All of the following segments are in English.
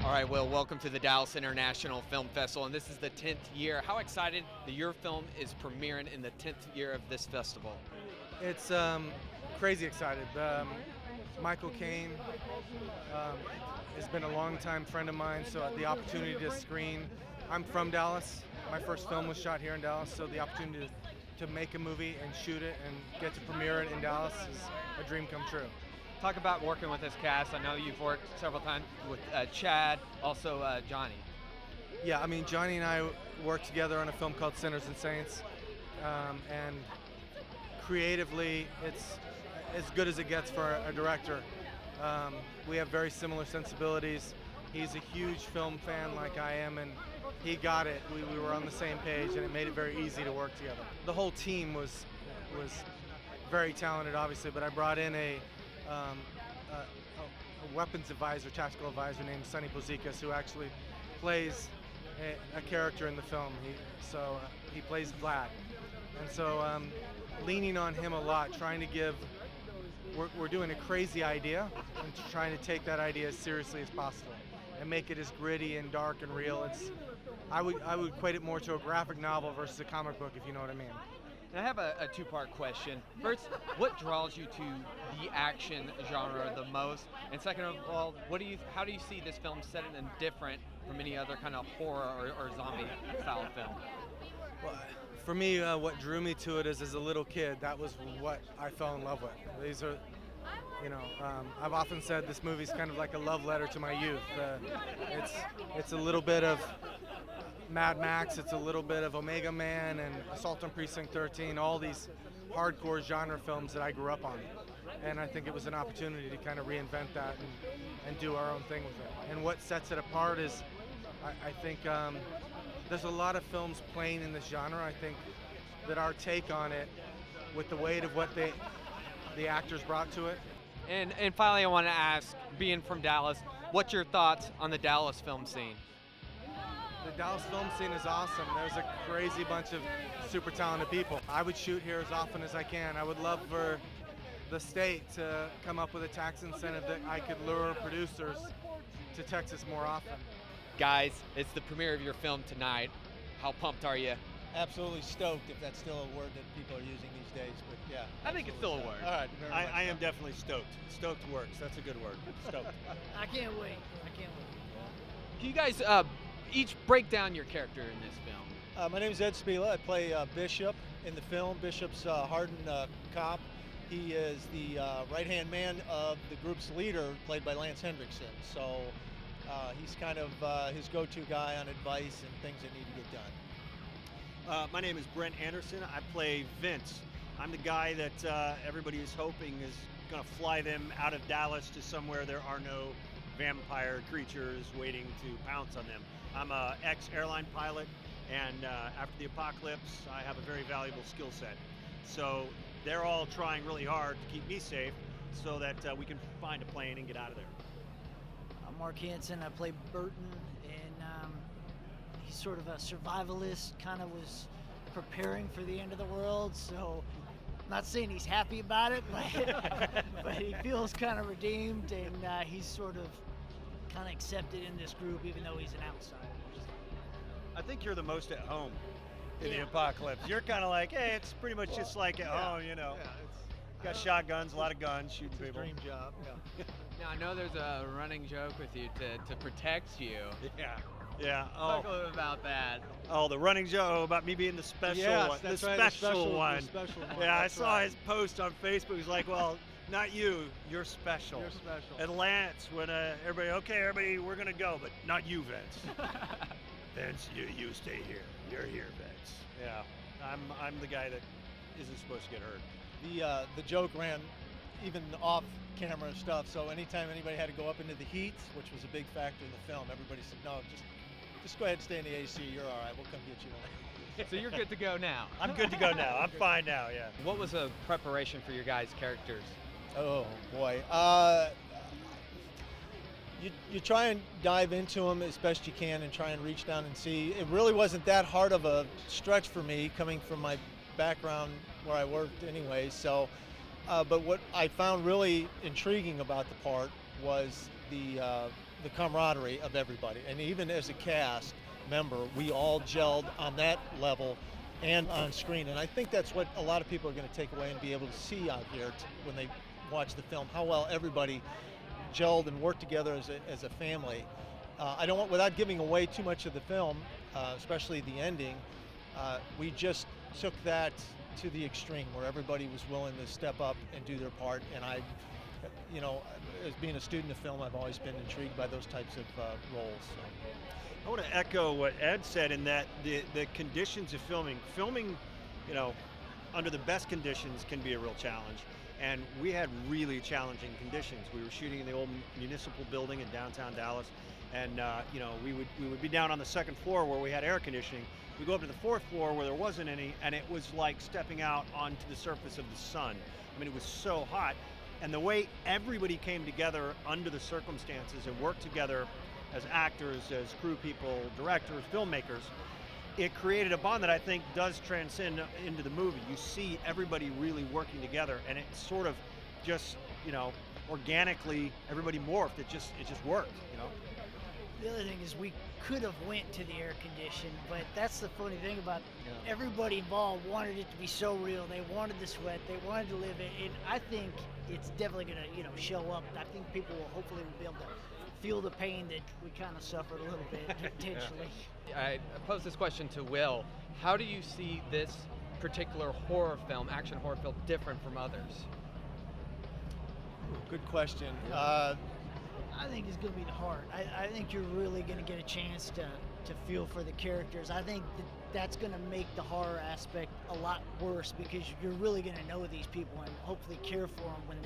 All right, Will, welcome to the Dallas International Film Festival, and this is the 10th year. How excited that your film is premiering in the 10th year of this festival? It's crazy excited. Michael Caine has been a longtime friend of mine, so the opportunity to screen. I'm from Dallas. My first film was shot here in Dallas, so the opportunity to make a movie and shoot it and get to premiere it in Dallas is a dream come true. Talk about working with this cast. I know you've worked several times with Chad, also Johnny. Yeah, I mean, Johnny and I worked together on a film called Sinners and Saints, and creatively, it's as good as it gets for a director. We have very similar sensibilities. He's a huge film fan like I am, and he got it. We were on the same page, and it made it very easy to work together. The whole team was very talented, obviously, but I brought in a weapons advisor, tactical advisor named Sonny Bozikas, who actually plays a character in the film. He plays Vlad, and so leaning on him a lot, trying to give. We're doing a crazy idea and trying to take that idea as seriously as possible and make it as gritty and dark and real. I would equate it more to a graphic novel versus a comic book, if you know what I mean. And I have a two-part question. First, what draws you to the action genre the most? And second of all, how do you see this film set in different from any other kind of horror or zombie style film? Well, for me, what drew me to it is as a little kid, that was what I fell in love with. These are, I've often said this movie's kind of like a love letter to my youth. It's a little bit of Mad Max, it's a little bit of Omega Man and Assault on Precinct 13, all these hardcore genre films that I grew up on. And I think it was an opportunity to kind of reinvent that and do our own thing with it. And what sets it apart is, I think there's a lot of films playing in this genre. I think that our take on it, with the weight of what the actors brought to it. And finally, I want to ask, being from Dallas, what's your thoughts on the Dallas film scene? The Dallas film scene is awesome. There's a crazy bunch of super talented people. I would shoot here as often as I can. I would love for the state to come up with a tax incentive that I could lure producers to Texas more often. Guys, it's the premiere of your film tonight. How pumped are you? Absolutely stoked, if that's still a word that people are using these days, but yeah. I think it's still a word. All right, I am definitely stoked. Stoked works. That's a good word. Stoked. I can't wait. Can you guys each break down your character in this film? My name is Ed Spila. I play Bishop in the film. Bishop's a hardened cop. He is the right-hand man of the group's leader, played by Lance Hendrickson. So he's kind of his go-to guy on advice and things that need to get done. My name is Brent Anderson. I play Vince. I'm the guy that everybody is hoping is going to fly them out of Dallas to somewhere there are no vampire creatures waiting to pounce on them. I'm an ex-airline pilot, and after the apocalypse, I have a very valuable skill set. So they're all trying really hard to keep me safe so that we can find a plane and get out of there. I'm Mark Hansen. I play Burton, and he's sort of a survivalist, kind of was preparing for the end of the world, so I'm not saying he's happy about it, but he feels kind of redeemed, and he's sort of kind of accepted in this group, even though he's an outsider. I think you're the most at home in the apocalypse. You're kind of like, hey, it's pretty much just like at home, you know. Got shotguns, a lot of guns, shooting people. Dream job. Yeah. Now, I know there's a running joke with you to protect you. Yeah. Talk a little bit about that. Oh, the running joke about me being the special one. That's the right, special one. The special one. Yeah, I That's saw right. his post on Facebook. He's like, well, not you. You're special. You're special. And Lance, when everybody, we're going to go, but not you, Vince. Vince, you stay here. You're here, Vince. Yeah, I'm the guy that isn't supposed to get hurt. The joke ran even off camera stuff, so anytime anybody had to go up into the heat, which was a big factor in the film, everybody said, no, just go ahead and stay in the AC, you're all right, we'll come get you. So you're good to go now. I'm good to go now. I'm fine now, yeah. What was the preparation for your guys' characters? Oh boy, you try and dive into them as best you can and try and reach down and see. It really wasn't that hard of a stretch for me, coming from my background where I worked anyway. So, but what I found really intriguing about the part was the the camaraderie of everybody. And even as a cast member, we all gelled on that level and on screen. And I think that's what a lot of people are going to take away and be able to see out here when they watch the film, how well everybody gelled and worked together as a family. I don't want, without giving away too much of the film, especially the ending, we just took that to the extreme where everybody was willing to step up and do their part. And I, you know, as being a student of film, I've always been intrigued by those types of roles. So. I want to echo what Ed said in that the conditions of filming, you know, under the best conditions can be a real challenge. And we had really challenging conditions. We were shooting in the old municipal building in downtown Dallas, and you know, we would be down on the second floor where we had air conditioning. We go up to the fourth floor where there wasn't any, and it was like stepping out onto the surface of the sun. I mean, it was so hot. And the way everybody came together under the circumstances and worked together as actors, as crew people, directors, filmmakers, it created a bond that I think does transcend into the movie. You see everybody really working together, and it sort of just, you know, organically everybody morphed. It just worked, you know. The other thing is we could have went to the air condition, but that's the funny thing about everybody involved wanted it to be so real. They wanted the sweat, they wanted to live it, and I think it's definitely going to, you know, show up. I think people will hopefully be able to feel the pain that we kind of suffered a little bit potentially. I pose this question to Will. How do you see this particular horror film, action horror film, different from others? Good question. I think it's going to be the heart. I think you're really going to get a chance to feel for the characters. I think that's going to make the horror aspect a lot worse because you're really going to know these people and hopefully care for them when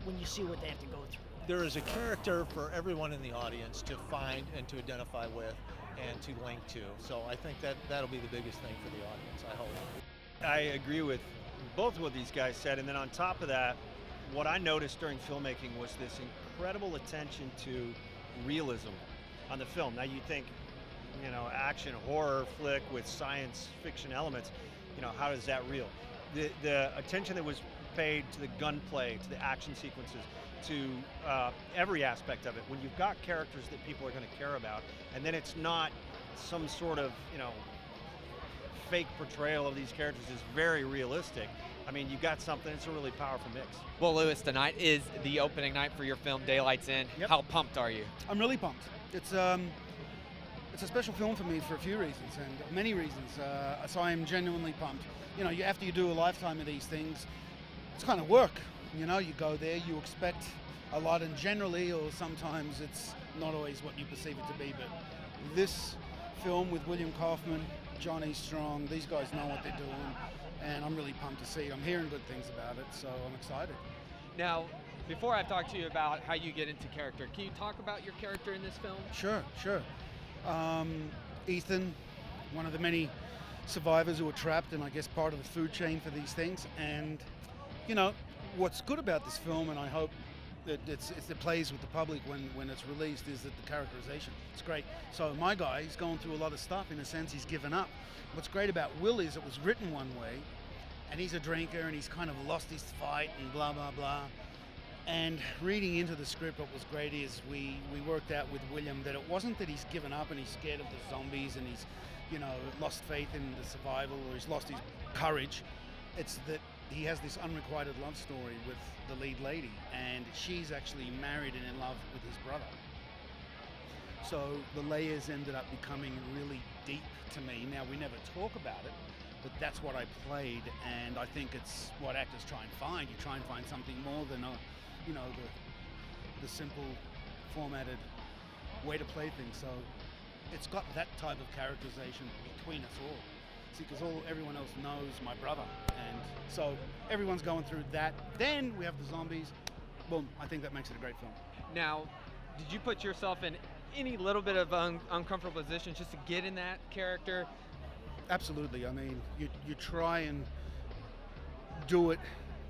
when you see what they have to go through. There is a character for everyone in the audience to find and to identify with and to link to. So I think that'll be the biggest thing for the audience, I hope. I agree with both what these guys said, and then on top of that, what I noticed during filmmaking was this incredible attention to realism on the film. Now you think, you know, action horror flick with science fiction elements, you know, how is that real? The attention that was paid to the gunplay, to the action sequences, to every aspect of it. When you've got characters that people are going to care about, and then it's not some sort of, you know, fake portrayal of these characters, is very realistic. I mean, you got something, it's a really powerful mix. Well, Lewis, tonight is the opening night for your film, Daylight's In. Yep. How pumped are you? I'm really pumped. It's a special film for me for a few reasons, and many reasons. So I'm genuinely pumped. You know, after you do a lifetime of these things, it's kind of work. You know, you go there, you expect a lot, and generally, or sometimes it's not always what you perceive it to be. But this film with William Kaufman, Johnny Strong, these guys know what they're doing, and I'm really pumped to see it. I'm hearing good things about it, so I'm excited. Now, before I've talked to you about how you get into character, can you talk about your character in this film? Sure. Ethan, one of the many survivors who are trapped and I guess part of the food chain for these things. And, you know, what's good about this film, and I hope that it plays with the public when it's released, is that the characterization. It's great. So my guy, he's going through a lot of stuff. In a sense, he's given up. What's great about Will is it was written one way, and he's a drinker, and he's kind of lost his fight and blah, blah, blah. And reading into the script, what was great is we worked out with William that it wasn't that he's given up and he's scared of the zombies and he's, you know, lost faith in the survival or he's lost his courage. It's that he has this unrequited love story with the lead lady, and she's actually married and in love with his brother. So the layers ended up becoming really deep to me. Now, we never talk about it, but that's what I played, and I think it's what actors try and find. You try and find something more than the simple formatted way to play things. So it's got that type of characterization between us all. See, because everyone else knows my brother, and so everyone's going through that. Then we have the zombies. Boom, I think that makes it a great film. Now, did you put yourself in any little bit of uncomfortable position just to get in that character? Absolutely. I mean, you try and do it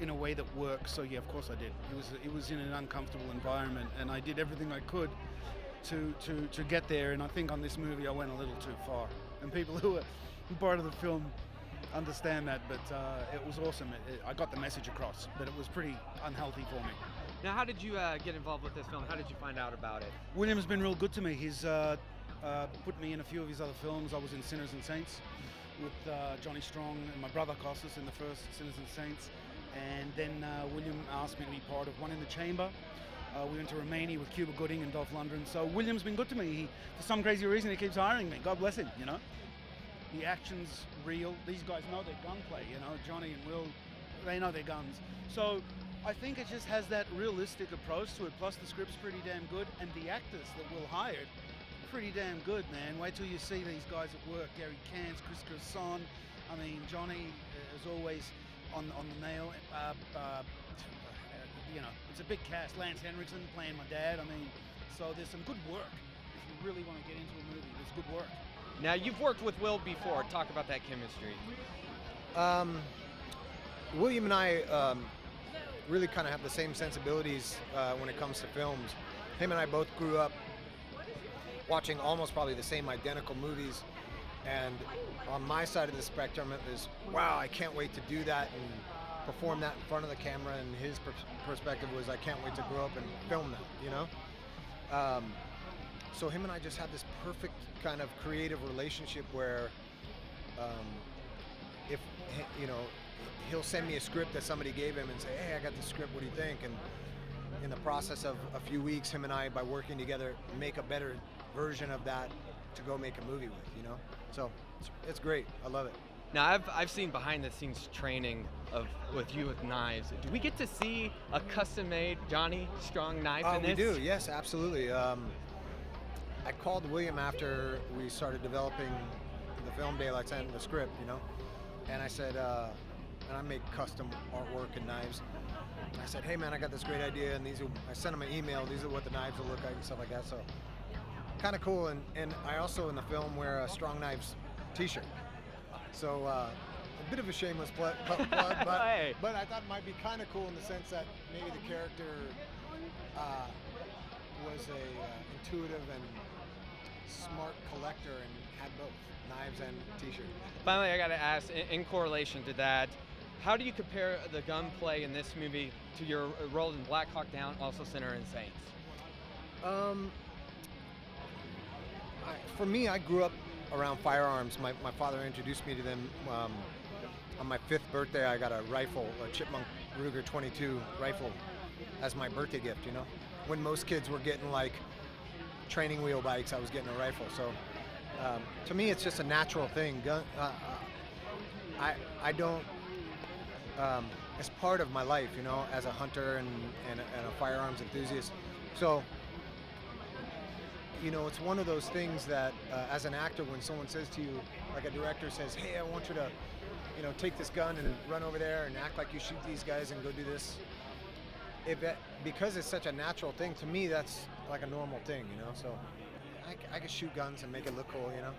in a way that works. So yeah, of course I did. It was in an uncomfortable environment, and I did everything I could to get there. And I think on this movie I went a little too far. And people who are part of the film understand that. But it was awesome. I got the message across, but it was pretty unhealthy for me. Now, how did you get involved with this film? How did you find out about it? William's been real good to me. He's put me in a few of his other films. I was in Sinners and Saints with Johnny Strong and my brother Costas in the first Sinners and Saints. And then William asked me to be part of One in the Chamber. We went to Romania with Cuba Gooding and Dolph Lundgren. So William's been good to me. For some crazy reason, he keeps hiring me. God bless him, you know. The action's real. These guys know their gunplay, you know. Johnny and Will, they know their guns. So I think it just has that realistic approach to it. Plus the script's pretty damn good. And the actors that Will hired, pretty damn good, man. Wait till you see these guys at work. Gary Cans, Chris Cresson. I mean, Johnny is always on the nail. You know, it's a big cast. Lance Henriksen playing my dad. I mean, so there's some good work. If you really want to get into a movie, there's good work. Now, you've worked with Will before. Talk about that chemistry. William and I really kind of have the same sensibilities when it comes to films. Him and I both grew up watching almost probably the same identical movies, and on my side of the spectrum it was, wow, I can't wait to do that and perform that in front of the camera, and his perspective was, I can't wait to grow up and film that, you know? So him and I just had this perfect kind of creative relationship where if, you know, he'll send me a script that somebody gave him and say, hey, I got this script, what do you think? And in the process of a few weeks, him and I, by working together, make a better version of that to go make a movie with, you know? So it's great. I love it. Now, I've seen behind the scenes training with you with knives. Do we get to see a custom-made Johnny Strong knife in this? We do, yes, absolutely. I called William after we started developing the film Daylight and the script, you know? And I said, and I make custom artwork and knives. I said, hey man, I got this great idea, and I sent him an email, these are what the knives will look like and stuff like that, so kind of cool. And I also in the film wear a Strong Knives t-shirt. So a bit of a shameless plug, but Hey. but I thought it might be kind of cool in the sense that maybe the character was a intuitive and smart collector and had both knives and t-shirt. Finally, I got to ask, in correlation to that, how do you compare the gunplay in this movie to your role in Black Hawk Down, also Sinner and Saints? For me, I grew up around firearms. My father introduced me to them. On my 5th birthday, I got a rifle, a Chipmunk Ruger 22 rifle, as my birthday gift, you know? When most kids were getting like training wheel bikes, I was getting a rifle. So to me, it's just a natural thing. I don't, it's part of my life, you know, as a hunter and a firearms enthusiast. So, you know, it's one of those things that as an actor, when someone says to you, like a director says, hey, I want you to, you know, take this gun and run over there and act like you shoot these guys and go do this. Because it's such a natural thing, to me, that's like a normal thing, you know? So I can shoot guns and make it look cool, you know?